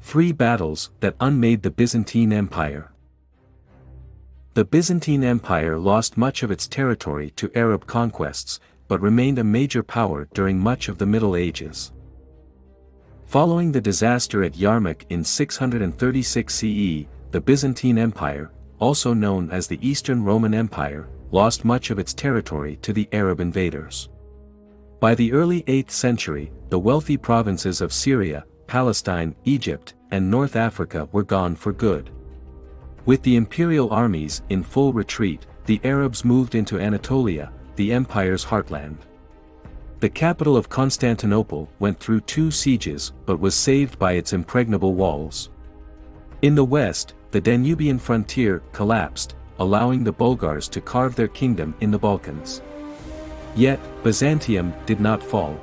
Three battles that unmade the Byzantine Empire. The Byzantine Empire lost much of its territory to Arab conquests, but remained a major power during much of the Middle Ages. Following the disaster at Yarmuk in 636 CE, the Byzantine Empire, also known as the Eastern Roman Empire, lost much of its territory to the Arab invaders. By the early 8th century, the wealthy provinces of Syria, Palestine, Egypt, and North Africa were gone for good. With the imperial armies in full retreat, the Arabs moved into Anatolia, the empire's heartland. The capital of Constantinople went through 2 sieges but was saved by its impregnable walls. In the west, the Danubian frontier collapsed, allowing the Bulgars to carve their kingdom in the Balkans. Yet, Byzantium did not fall.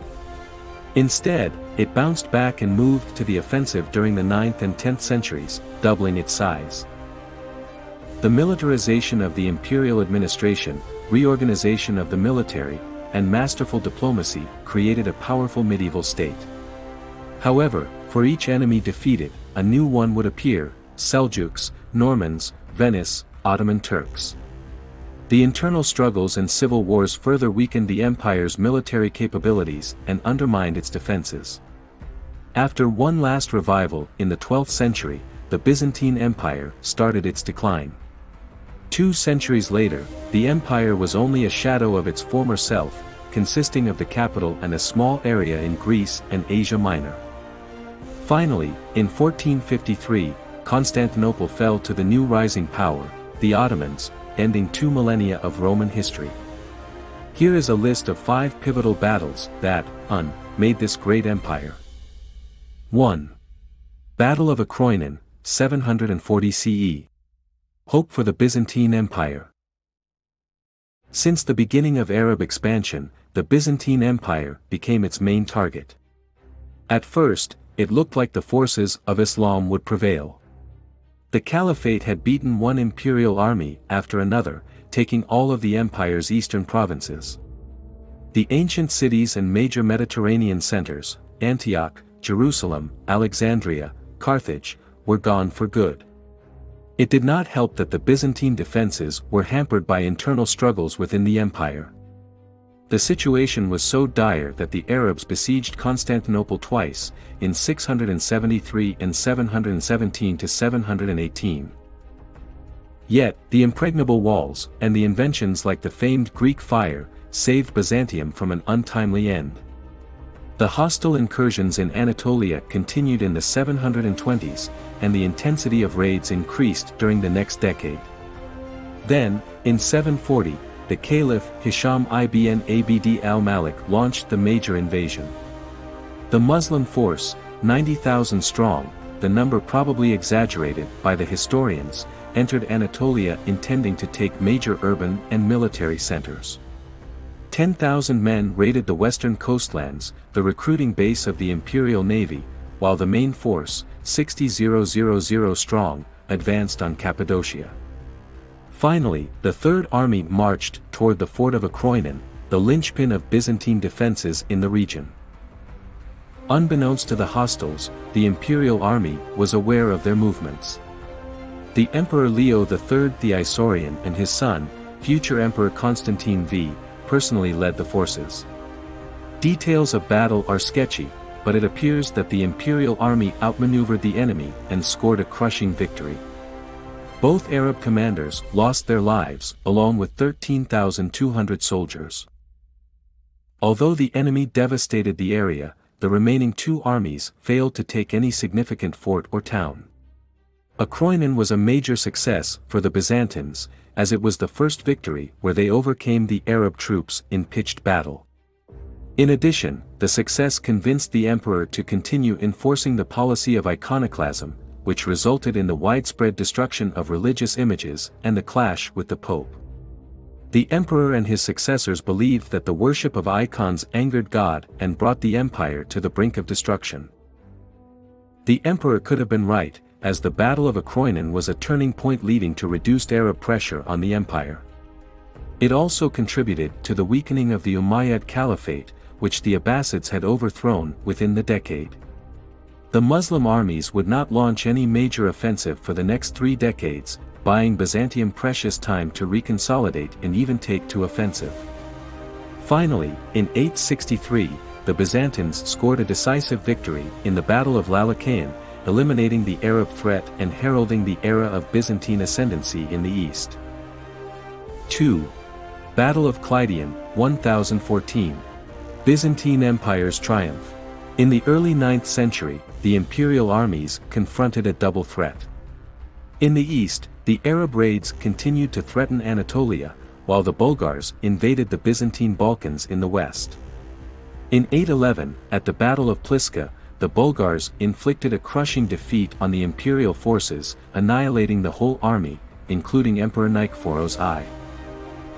Instead, it bounced back and moved to the offensive during the 9th and 10th centuries, doubling its size. The militarization of the imperial administration, reorganization of the military, and masterful diplomacy created a powerful medieval state. However, for each enemy defeated, a new one would appear: Seljuks, Normans, Venice, Ottoman Turks. The internal struggles and civil wars further weakened the empire's military capabilities and undermined its defenses. After one last revival in the 12th century, the Byzantine Empire started its decline. 2 centuries later, the empire was only a shadow of its former self, consisting of the capital and a small area in Greece and Asia Minor. Finally, in 1453, Constantinople fell to the new rising power, the Ottomans, ending 2 millennia of Roman history. Here is a list of 5 pivotal battles that made this great empire. 1. Battle of Akroinon, 740 CE. Hope for the Byzantine Empire. Since the beginning of Arab expansion, the Byzantine Empire became its main target. At first, it looked like the forces of Islam would prevail. The Caliphate had beaten one imperial army after another, taking all of the empire's eastern provinces. The ancient cities and major Mediterranean centers, Antioch, Jerusalem, Alexandria, Carthage, were gone for good. It did not help that the Byzantine defenses were hampered by internal struggles within the empire. The situation was so dire that the Arabs besieged Constantinople twice, in 673 and 717–718. Yet, the impregnable walls, and the inventions like the famed Greek fire, saved Byzantium from an untimely end. The hostile incursions in Anatolia continued in the 720s, and the intensity of raids increased during the next decade. Then, in 740, the Caliph Hisham ibn Abd al-Malik launched the major invasion. The Muslim force, 90,000 strong, the number probably exaggerated by the historians, entered Anatolia intending to take major urban and military centers. 10,000 men raided the western coastlands, the recruiting base of the Imperial Navy, while the main force, 60,000 strong, advanced on Cappadocia. Finally, the Third Army marched toward the fort of Akroinon, the linchpin of Byzantine defenses in the region. Unbeknownst to the hostiles, the imperial army was aware of their movements. The Emperor Leo III the Isaurian and his son, future Emperor Constantine V, personally led the forces. Details of battle are sketchy, but it appears that the imperial army outmaneuvered the enemy and scored a crushing victory. Both Arab commanders lost their lives, along with 13,200 soldiers. Although the enemy devastated the area, the remaining 2 armies failed to take any significant fort or town. Akroinon was a major success for the Byzantines, as it was the first victory where they overcame the Arab troops in pitched battle. In addition, the success convinced the emperor to continue enforcing the policy of iconoclasm, which resulted in the widespread destruction of religious images and the clash with the Pope. The emperor and his successors believed that the worship of icons angered God and brought the empire to the brink of destruction. The emperor could have been right, as the Battle of Akroinon was a turning point leading to reduced Arab pressure on the empire. It also contributed to the weakening of the Umayyad Caliphate, which the Abbasids had overthrown within the decade. The Muslim armies would not launch any major offensive for the next 3 decades, buying Byzantium precious time to reconsolidate and even take to offensive. Finally, in 863, the Byzantines scored a decisive victory in the Battle of Lalakean, eliminating the Arab threat and heralding the era of Byzantine ascendancy in the east. 2. Battle of Clayton, 1014. Byzantine Empire's triumph. In the early 9th century, the imperial armies confronted a double threat. In the east, the Arab raids continued to threaten Anatolia, while the Bulgars invaded the Byzantine Balkans in the west. In 811, at the Battle of Pliska, the Bulgars inflicted a crushing defeat on the imperial forces, annihilating the whole army, including Emperor Nikephoros I.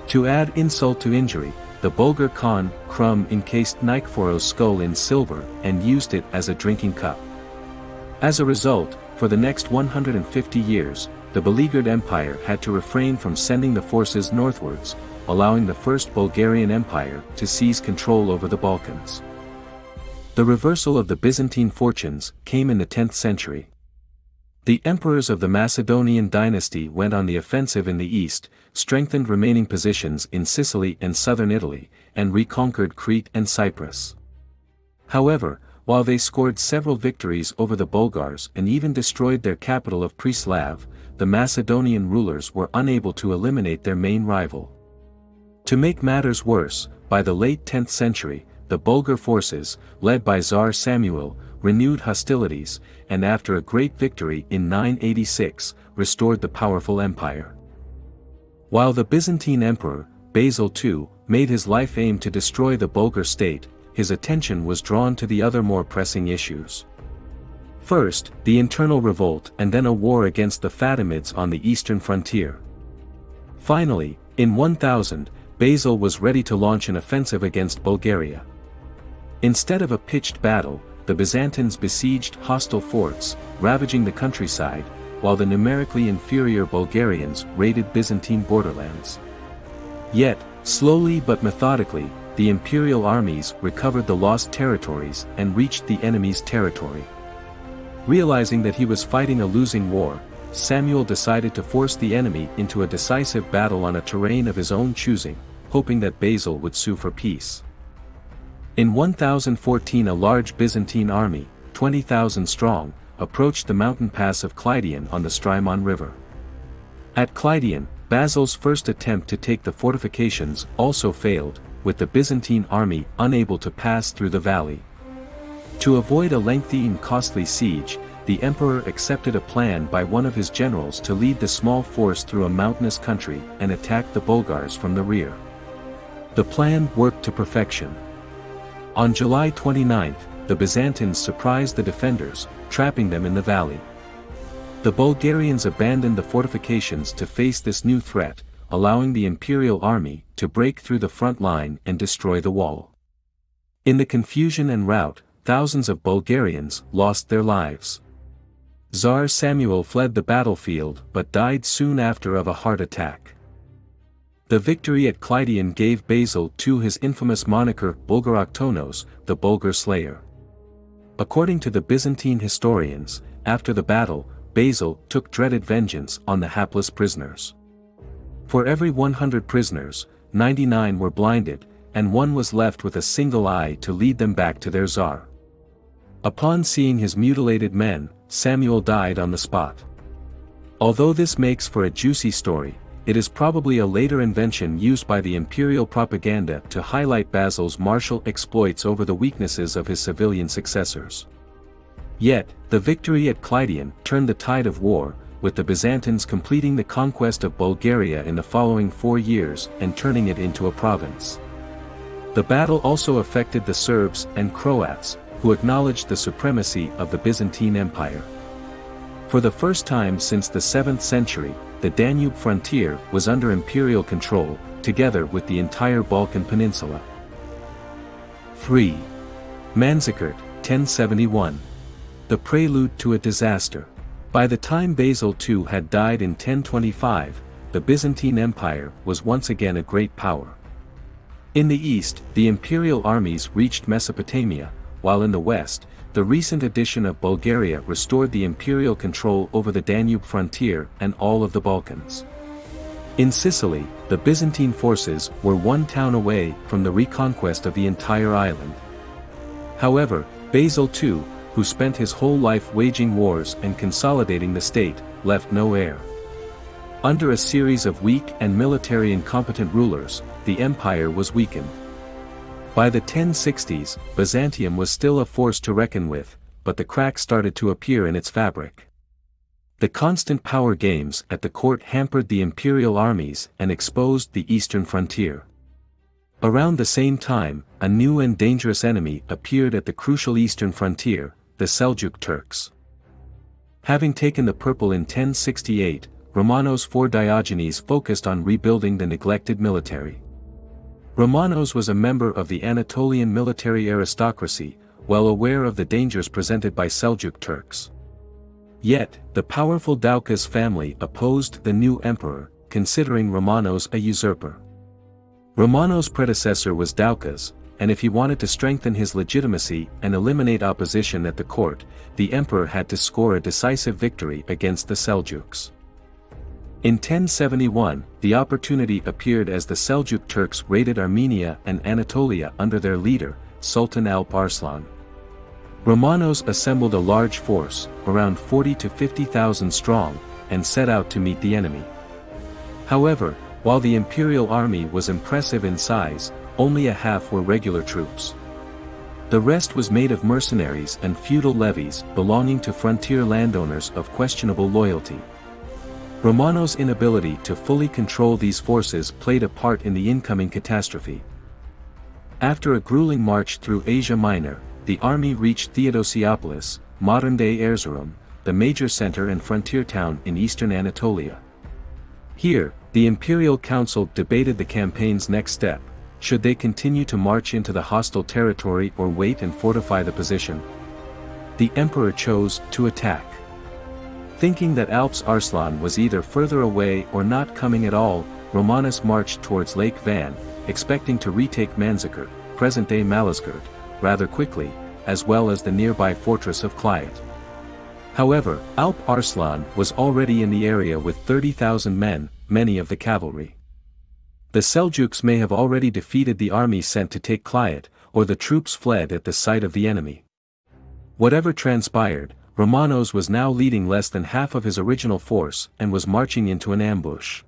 To add insult to injury, the Bulgar Khan, Krum encased Nikephoros' skull in silver and used it as a drinking cup. As a result, for the next 150 years, the beleaguered empire had to refrain from sending the forces northwards, allowing the First Bulgarian Empire to seize control over the Balkans. The reversal of the Byzantine fortunes came in the 10th century. The emperors of the Macedonian dynasty went on the offensive in the east, strengthened remaining positions in Sicily and southern Italy, and reconquered Crete and Cyprus. However, while they scored several victories over the Bulgars and even destroyed their capital of Preslav, the Macedonian rulers were unable to eliminate their main rival. To make matters worse, by the late 10th century, the Bulgar forces, led by Tsar Samuil, renewed hostilities, and after a great victory in 986, restored the powerful empire. While the Byzantine emperor, Basil II, made his life aim to destroy the Bulgar state, his attention was drawn to the other more pressing issues. First, the internal revolt and then a war against the Fatimids on the eastern frontier. Finally, in 1000, Basil was ready to launch an offensive against Bulgaria. Instead of a pitched battle, the Byzantines besieged hostile forts, ravaging the countryside, while the numerically inferior Bulgarians raided Byzantine borderlands. Yet, slowly but methodically, the imperial armies recovered the lost territories and reached the enemy's territory. Realizing that he was fighting a losing war, Samuil decided to force the enemy into a decisive battle on a terrain of his own choosing, hoping that Basil would sue for peace. In 1014 a large Byzantine army, 20,000 strong, approached the mountain pass of Clayton on the Strymon River. At Clayton, Basil's first attempt to take the fortifications also failed, with the Byzantine army unable to pass through the valley. To avoid a lengthy and costly siege, the emperor accepted a plan by one of his generals to lead the small force through a mountainous country and attack the Bulgars from the rear. The plan worked to perfection. On July 29, the Byzantines surprised the defenders, trapping them in the valley. The Bulgarians abandoned the fortifications to face this new threat, allowing the imperial army to break through the front line and destroy the wall. In the confusion and rout, thousands of Bulgarians lost their lives. Tsar Samuil fled the battlefield but died soon after of a heart attack. The victory at Clayton gave Basil II his infamous moniker Bulgaroktounos, the Bulgar Slayer. According to the Byzantine historians, after the battle, Basil took dreaded vengeance on the hapless prisoners. For every 100 prisoners, 99 were blinded, and one was left with a single eye to lead them back to their Tsar. Upon seeing his mutilated men, Samuil died on the spot. Although this makes for a juicy story, it is probably a later invention used by the imperial propaganda to highlight Basil's martial exploits over the weaknesses of his civilian successors. Yet, the victory at Clayton turned the tide of war, with the Byzantines completing the conquest of Bulgaria in the following 4 years and turning it into a province. The battle also affected the Serbs and Croats, who acknowledged the supremacy of the Byzantine Empire. For the first time since the 7th century, the Danube frontier was under imperial control, together with the entire Balkan peninsula. 3. Mansakart, 1071. The prelude to a disaster. By the time Basil II had died in 1025, the Byzantine Empire was once again a great power. In the east, the imperial armies reached Mesopotamia, while in the west, the recent addition of Bulgaria restored the imperial control over the Danube frontier and all of the Balkans. In Sicily, the Byzantine forces were one town away from the reconquest of the entire island. However, Basil II, who spent his whole life waging wars and consolidating the state, left no heir. Under a series of weak and military incompetent rulers, the empire was weakened. By the 1060s, Byzantium was still a force to reckon with, but the cracks started to appear in its fabric. The constant power games at the court hampered the imperial armies and exposed the eastern frontier. Around the same time, a new and dangerous enemy appeared at the crucial eastern frontier, the Seljuk Turks. Having taken the purple in 1068, Romanos IV Diogenes focused on rebuilding the neglected military. Romanos was a member of the Anatolian military aristocracy, well aware of the dangers presented by Seljuk Turks. Yet, the powerful Doukas family opposed the new emperor, considering Romanos a usurper. Romanos' predecessor was Doukas, and if he wanted to strengthen his legitimacy and eliminate opposition at the court, the emperor had to score a decisive victory against the Seljuks. In 1071, the opportunity appeared as the Seljuk Turks raided Armenia and Anatolia under their leader, Sultan Alp Arslan. Romanos assembled a large force, around 40 to 50,000 strong, and set out to meet the enemy. However, while the imperial army was impressive in size, only a half were regular troops. The rest was made of mercenaries and feudal levies belonging to frontier landowners of questionable loyalty. Romanos' inability to fully control these forces played a part in the incoming catastrophe. After a grueling march through Asia Minor, the army reached Theodosiopolis, modern-day Erzurum, the major center and frontier town in eastern Anatolia. Here, the imperial council debated the campaign's next step: should they continue to march into the hostile territory or wait and fortify the position? The emperor chose to attack. Thinking that Alp's Arslan was either further away or not coming at all, Romanus marched towards Lake Van, expecting to retake Mansakart, present-day Malazgirt, rather quickly, as well as the nearby fortress of Clayton. However, Alp Arslan was already in the area with 30,000 men, many of the cavalry. The Seljuks may have already defeated the army sent to take Clayton, or the troops fled at the sight of the enemy. Whatever transpired, Romanos was now leading less than half of his original force and was marching into an ambush.